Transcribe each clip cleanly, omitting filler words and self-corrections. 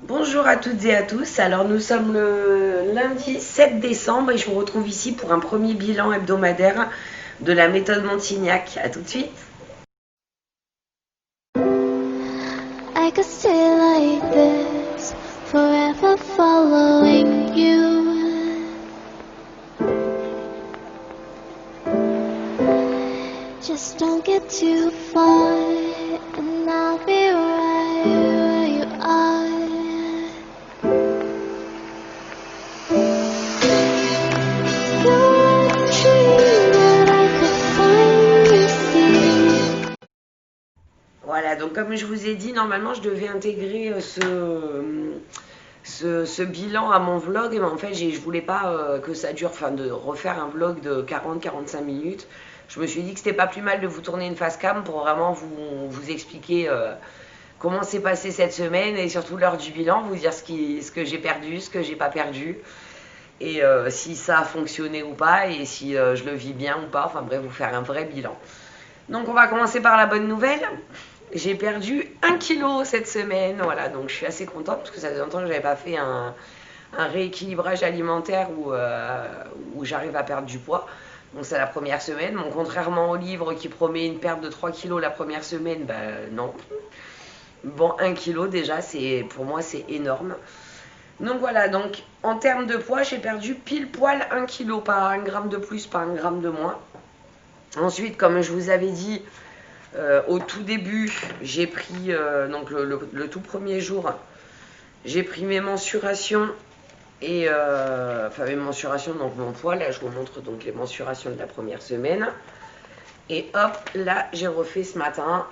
Bonjour à toutes et à tous. Alors nous sommes le lundi 7 décembre et je vous retrouve ici pour un premier bilan hebdomadaire de la méthode Montignac. A tout de suite. I could stay like this, forever following you. Just don't get too far, and I'll be right where you are. You're a dream that I could finally see. Voilà, donc comme je vous ai dit, normalement je devais intégrer ce bilan à mon vlog, mais en fait je voulais pas que ça dure, enfin de refaire un vlog de 40-45 minutes. Je me suis dit que c'était pas plus mal de vous tourner une face cam pour vraiment vous expliquer comment s'est passé cette semaine et surtout l'heure du bilan, vous dire ce que j'ai perdu, ce que j'ai pas perdu et si ça a fonctionné ou pas et si je le vis bien ou pas, enfin bref, vous faire un vrai bilan. Donc on va commencer par la bonne nouvelle. J'ai perdu 1 kg cette semaine, voilà, donc je suis assez contente parce que ça fait longtemps que j'avais pas fait un rééquilibrage alimentaire où j'arrive à perdre du poids. Donc c'est la première semaine. Bon, contrairement au livre qui promet une perte de 3 kilos la première semaine, ben non. Bon, 1 kg déjà, pour moi c'est énorme. Donc voilà, donc en termes de poids, j'ai perdu pile poil 1 kg, pas 1 gramme de plus, pas 1 gramme de moins. Ensuite, comme je vous avais dit, au tout début, j'ai pris, donc le tout premier jour, j'ai pris mes mensurations et enfin mes mensurations, donc mon poids, là je vous montre donc les mensurations de la première semaine. Et hop, là j'ai refait ce matin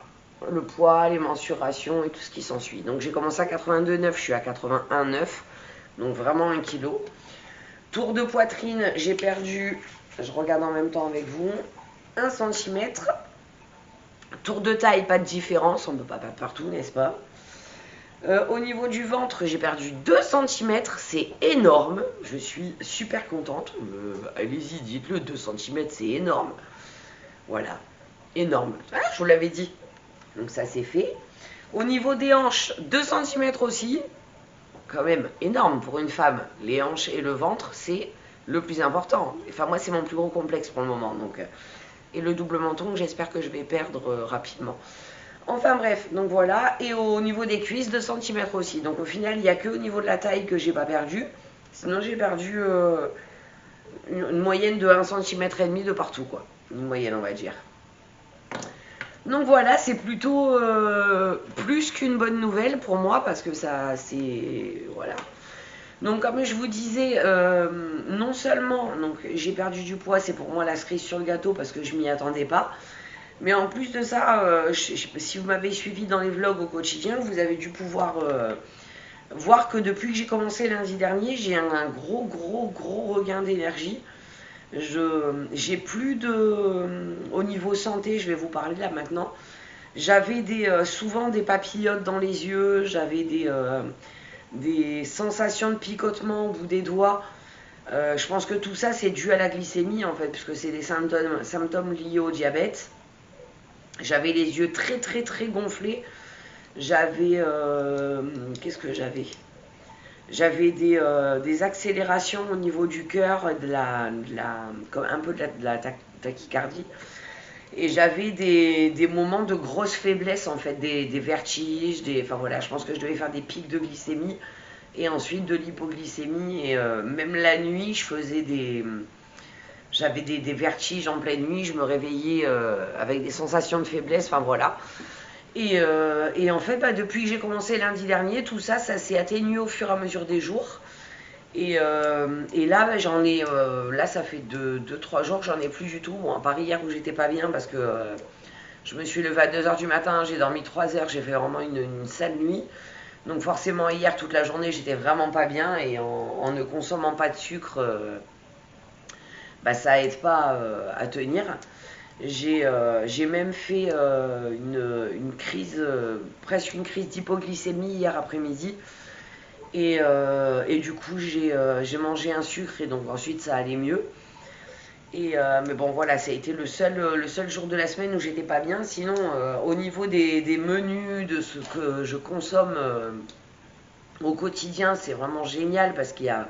le poids, les mensurations et tout ce qui s'ensuit. Donc j'ai commencé à 82,9, je suis à 81,9, donc vraiment 1 kg. Tour de poitrine, j'ai perdu, je regarde en même temps avec vous, 1 cm. Tour de taille, pas de différence, on ne peut pas perdre partout, n'est-ce pas? Au niveau du ventre, j'ai perdu 2 cm, c'est énorme. Je suis super contente. Allez-y, dites-le, 2 cm, c'est énorme. Voilà, énorme. Ah, je vous l'avais dit. Donc ça, c'est fait. Au niveau des hanches, 2 cm aussi. Quand même énorme pour une femme. Les hanches et le ventre, c'est le plus important. Enfin, moi, c'est mon plus gros complexe pour le moment. Donc, et le double menton, j'espère que je vais perdre rapidement. Enfin bref, donc voilà. Et au niveau des cuisses, 2 cm aussi. Donc au final, il n'y a que au niveau de la taille que j'ai pas perdu. Sinon, j'ai perdu une moyenne de 1,5 cm de partout, quoi. Une moyenne, on va dire. Donc voilà, c'est plutôt plus qu'une bonne nouvelle pour moi parce que ça, c'est. Voilà. Donc comme je vous disais, non seulement j'ai perdu du poids, c'est pour moi la cerise sur le gâteau parce que je m'y attendais pas. Mais en plus de ça, si vous m'avez suivi dans les vlogs au quotidien, vous avez dû pouvoir voir que depuis que j'ai commencé lundi dernier, j'ai un gros regain d'énergie. J'ai plus de... Au niveau santé, je vais vous parler là maintenant. J'avais souvent des papillotes dans les yeux, j'avais des sensations de picotement au bout des doigts. Je pense que tout ça, c'est dû à la glycémie en fait, puisque c'est des symptômes liés au diabète. J'avais les yeux très gonflés. J'avais. Qu'est-ce que j'avais? J'avais des accélérations au niveau du cœur, un peu de la tachycardie. Et j'avais des moments de grosse faiblesse, en fait, des vertiges, enfin voilà, je pense que je devais faire des pics de glycémie et ensuite de l'hypoglycémie. Et même la nuit, j'avais des vertiges en pleine nuit, je me réveillais avec des sensations de faiblesse, enfin voilà. Et en fait, depuis que j'ai commencé lundi dernier, tout ça, ça s'est atténué au fur et à mesure des jours. Et là, là, ça fait 2-3 jours que j'en ai plus du tout. Bon, à part hier où j'étais pas bien parce que je me suis levée à 2h du matin, j'ai dormi 3 heures, j'ai fait vraiment une sale nuit. Donc forcément, hier, toute la journée, j'étais vraiment pas bien. Et en ne consommant pas de sucre, ça aide pas à tenir. J'ai même fait une crise, presque une crise d'hypoglycémie hier après-midi. Et du coup, j'ai mangé un sucre et donc ensuite ça allait mieux. Mais bon, voilà, ça a été le seul jour de la semaine où j'étais pas bien. Sinon, au niveau des menus, de ce que je consomme Au quotidien, c'est vraiment génial parce qu'il n'y a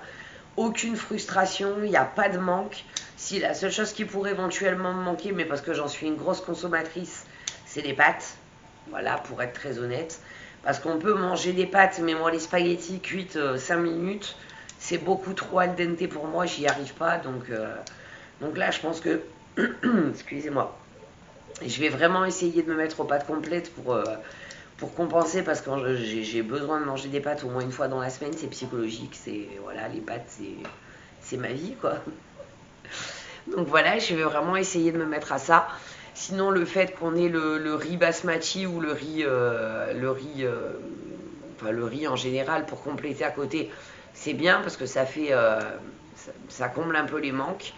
aucune frustration, il n'y a pas de manque. Si la seule chose qui pourrait éventuellement me manquer, mais parce que j'en suis une grosse consommatrice, c'est les pâtes. Voilà, pour être très honnête. Parce qu'on peut manger des pâtes, mais moi, les spaghettis cuites 5 minutes, c'est beaucoup trop al dente pour moi, j'y arrive pas. Donc là, je pense que, excusez-moi, je vais vraiment essayer de me mettre aux pâtes complètes pour compenser parce que j'ai besoin de manger des pâtes au moins une fois dans la semaine, c'est psychologique, c'est voilà, les pâtes c'est ma vie quoi. Donc voilà, je vais vraiment essayer de me mettre à ça. Sinon le fait qu'on ait le riz basmati ou enfin, le riz en général pour compléter à côté, c'est bien parce que ça fait ça comble un peu les manques.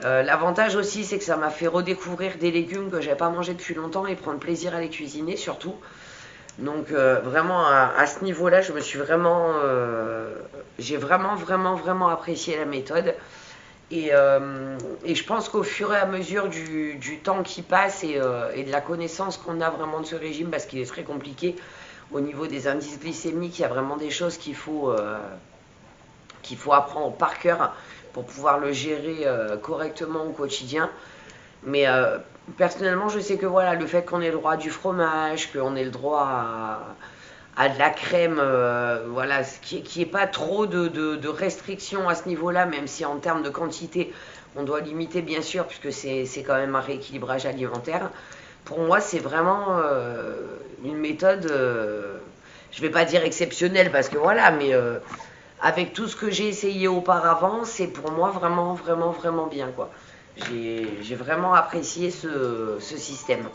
L'avantage aussi, c'est que ça m'a fait redécouvrir des légumes que j'avais pas mangé depuis longtemps et prendre plaisir à les cuisiner surtout. Donc vraiment à ce niveau-là, j'ai vraiment apprécié la méthode. Et je pense qu'au fur et à mesure du temps qui passe et de la connaissance qu'on a vraiment de ce régime, parce qu'il est très compliqué au niveau des indices glycémiques, il y a vraiment des choses qu'il faut apprendre par cœur pour pouvoir le gérer correctement au quotidien. Mais personnellement, je sais que voilà, le fait qu'on ait le droit à du fromage, qu'on ait le droit à de la crème, voilà, qu'il n'y ait pas trop de restrictions à ce niveau-là, même si en termes de quantité, on doit limiter bien sûr, puisque c'est quand même un rééquilibrage alimentaire. Pour moi, c'est vraiment une méthode, je ne vais pas dire exceptionnelle, parce que voilà, mais avec tout ce que j'ai essayé auparavant, c'est pour moi vraiment bien, quoi. J'ai vraiment apprécié ce système.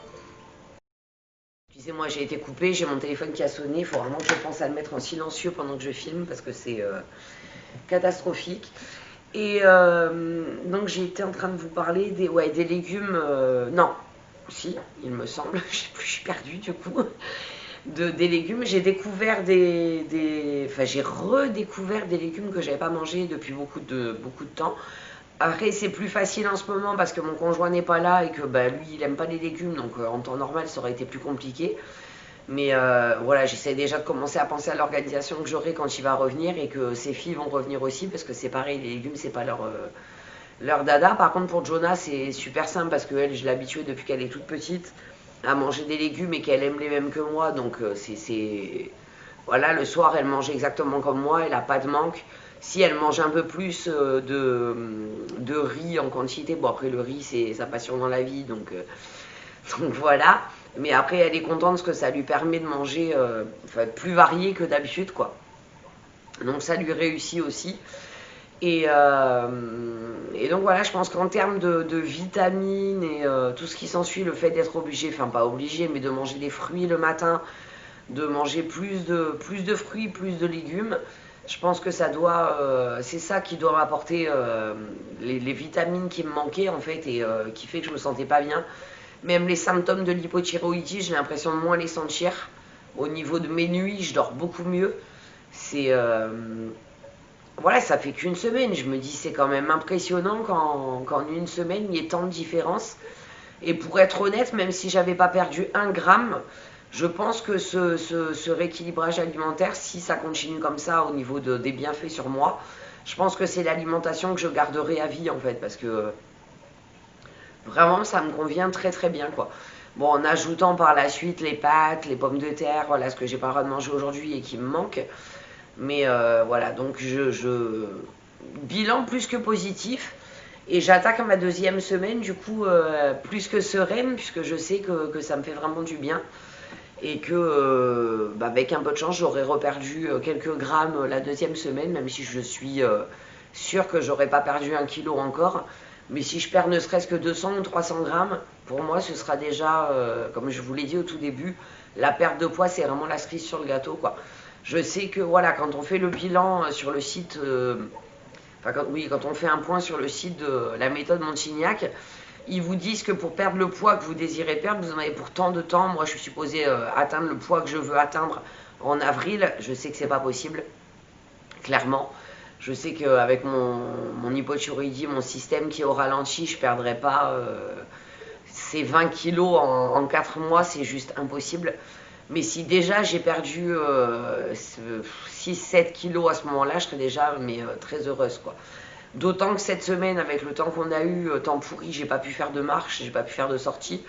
Excusez-moi, j'ai été coupée, j'ai mon téléphone qui a sonné, il faut vraiment que je pense à le mettre en silencieux pendant que je filme parce que c'est catastrophique. Et donc j'ai été en train de vous parler des légumes, non, si, il me semble, je suis perdue du coup, des légumes. J'ai découvert enfin j'ai redécouvert des légumes que j'avais pas mangés depuis beaucoup de temps. Après, c'est plus facile en ce moment parce que mon conjoint n'est pas là et que bah, lui, il aime pas les légumes, donc en temps normal, ça aurait été plus compliqué. Mais voilà, j'essaie déjà de commencer à penser à l'organisation que j'aurai quand il va revenir et que ses filles vont revenir aussi parce que c'est pareil, les légumes, c'est pas leur dada. Par contre, pour Jonah, c'est super simple parce que elle, je l'ai habituée depuis qu'elle est toute petite à manger des légumes et qu'elle aime les mêmes que moi, donc voilà, le soir, elle mange exactement comme moi, elle a pas de manque. Si elle mange un peu plus de riz en quantité, bon après le riz c'est sa passion dans la vie, donc voilà. Mais après elle est contente parce que ça lui permet de manger enfin, plus varié que d'habitude quoi. Donc ça lui réussit aussi. Et donc voilà, je pense qu'en termes de vitamines et tout ce qui s'ensuit, le fait d'être obligé, enfin pas obligé, mais de manger des fruits le matin, de manger plus de fruits, plus de légumes, je pense que c'est ça qui doit m'apporter les vitamines qui me manquaient en fait et qui fait que je me sentais pas bien. Même les symptômes de l'hypothyroïdie, j'ai l'impression de moins les sentir. Au niveau de mes nuits, je dors beaucoup mieux. C'est voilà, ça fait qu'une semaine. Je me dis c'est quand même impressionnant qu'en une semaine il y ait tant de différences. Et pour être honnête, même si j'avais pas perdu 1 gramme, je pense que ce rééquilibrage alimentaire, si ça continue comme ça au niveau des bienfaits sur moi, je pense que c'est l'alimentation que je garderai à vie en fait, parce que vraiment ça me convient très bien quoi. Bon, en ajoutant par la suite les pâtes, les pommes de terre, voilà ce que j'ai pas le droit de manger aujourd'hui et qui me manque. Mais voilà, donc bilan plus que positif. Et j'attaque ma deuxième semaine, du coup, plus que sereine, puisque je sais que ça me fait vraiment du bien. Et que, bah, avec un peu de chance, j'aurais reperdu quelques grammes la deuxième semaine, même si je suis sûre que j'aurais pas perdu 1 kilo encore. Mais si je perds ne serait-ce que 200 ou 300 grammes, pour moi, ce sera déjà, comme je vous l'ai dit au tout début, la perte de poids, c'est vraiment la cerise sur le gâteau, quoi. Je sais que, voilà, quand on fait le bilan sur le site... Enfin, quand on fait un point sur le site de la méthode Montignac, ils vous disent que pour perdre le poids que vous désirez perdre, vous en avez pour tant de temps. Moi, je suis supposée atteindre le poids que je veux atteindre en avril. Je sais que c'est pas possible, clairement. Je sais qu'avec mon hypothyroïdie, mon système qui est au ralenti, je ne perdrai pas ces 20 kilos en 4 mois. C'est juste impossible. Mais si déjà j'ai perdu 6-7 kilos à ce moment-là, je serais déjà très heureuse, quoi. D'autant que cette semaine, avec le temps qu'on a eu, temps pourri, j'ai pas pu faire de marche, j'ai pas pu faire de sortie.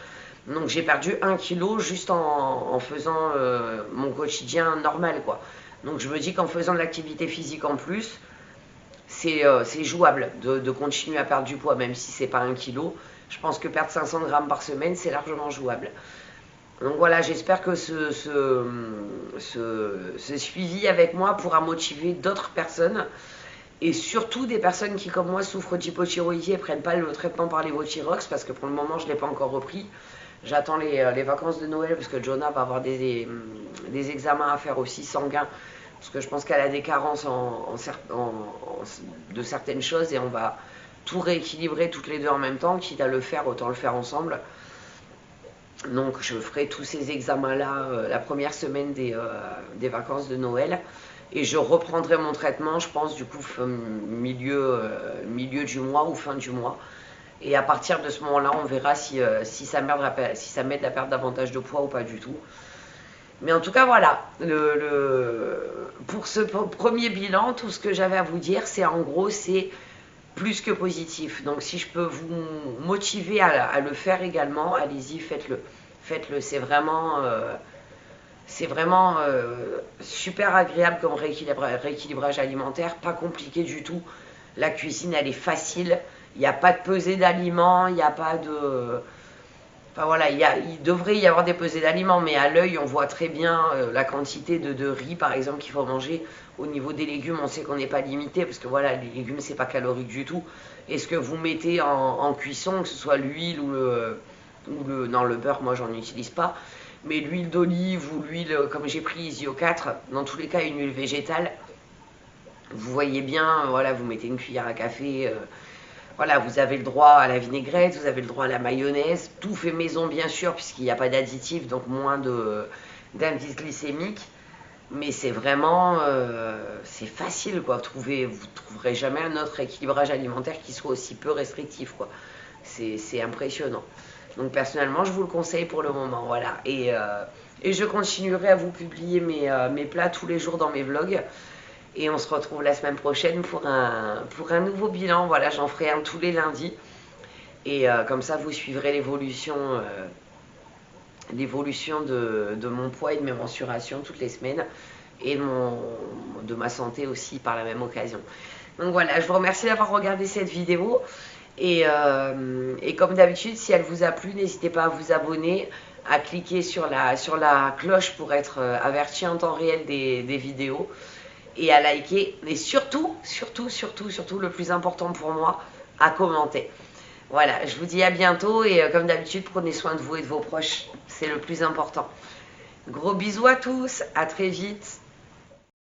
Donc j'ai perdu 1 kilo juste en faisant mon quotidien normal, quoi. Donc je me dis qu'en faisant de l'activité physique en plus, c'est jouable de continuer à perdre du poids, même si c'est pas 1 kilo. Je pense que perdre 500 grammes par semaine, c'est largement jouable. Donc voilà, j'espère que ce suivi avec moi pourra motiver d'autres personnes, et surtout des personnes qui, comme moi, souffrent d'hypothyroïdie et ne prennent pas le traitement par Levothyrox, parce que pour le moment, je ne l'ai pas encore repris. J'attends les vacances de Noël, parce que Jonah va avoir des examens à faire aussi sanguins, parce que je pense qu'elle a des carences de certaines choses, et on va tout rééquilibrer toutes les deux en même temps. Quitte à le faire, autant le faire ensemble. Donc je ferai tous ces examens-là la première semaine des vacances de Noël. Et je reprendrai mon traitement, je pense, du coup, milieu du mois ou fin du mois. Et à partir de ce moment-là, on verra si ça m'aide à perdre davantage de poids ou pas du tout. Mais en tout cas, voilà. Pour ce premier bilan, tout ce que j'avais à vous dire, c'est en gros, c'est plus que positif. Donc si je peux vous motiver à le faire également, allez-y, faites-le. Faites-le, c'est vraiment super agréable comme rééquilibrage alimentaire, pas compliqué du tout. La cuisine, elle est facile, il n'y a pas de pesée d'aliments, il n'y a pas de... Enfin voilà, il devrait y avoir des pesées d'aliments, mais à l'œil, on voit très bien la quantité de riz, par exemple, qu'il faut manger. Au niveau des légumes, on sait qu'on n'est pas limité, parce que voilà, les légumes, c'est pas calorique du tout. Et ce que vous mettez en cuisson, que ce soit l'huile ou le beurre, moi, j'en utilise pas, mais l'huile d'olive ou l'huile, comme j'ai pris Isio 4, dans tous les cas, une huile végétale, vous voyez bien, voilà, vous mettez une cuillère à café... Voilà, vous avez le droit à la vinaigrette, vous avez le droit à la mayonnaise, tout fait maison bien sûr, puisqu'il n'y a pas d'additifs, donc moins d'indice glycémique. Mais c'est vraiment, c'est facile, quoi. Vous ne trouverez jamais un autre équilibrage alimentaire qui soit aussi peu restrictif, quoi. C'est impressionnant. Donc personnellement, je vous le conseille pour le moment, voilà. Et je continuerai à vous publier mes plats tous les jours dans mes vlogs. Et on se retrouve la semaine prochaine pour un nouveau bilan. Voilà, j'en ferai un tous les lundis. Et comme ça, vous suivrez l'évolution de mon poids et de mes mensurations toutes les semaines. Et de ma santé aussi par la même occasion. Donc voilà, je vous remercie d'avoir regardé cette vidéo. Et comme d'habitude, si elle vous a plu, n'hésitez pas à vous abonner, à cliquer sur la cloche pour être averti en temps réel des vidéos. Et à liker, et surtout, le plus important pour moi, à commenter. Voilà, je vous dis à bientôt, et comme d'habitude, prenez soin de vous et de vos proches, c'est le plus important. Gros bisous à tous, à très vite.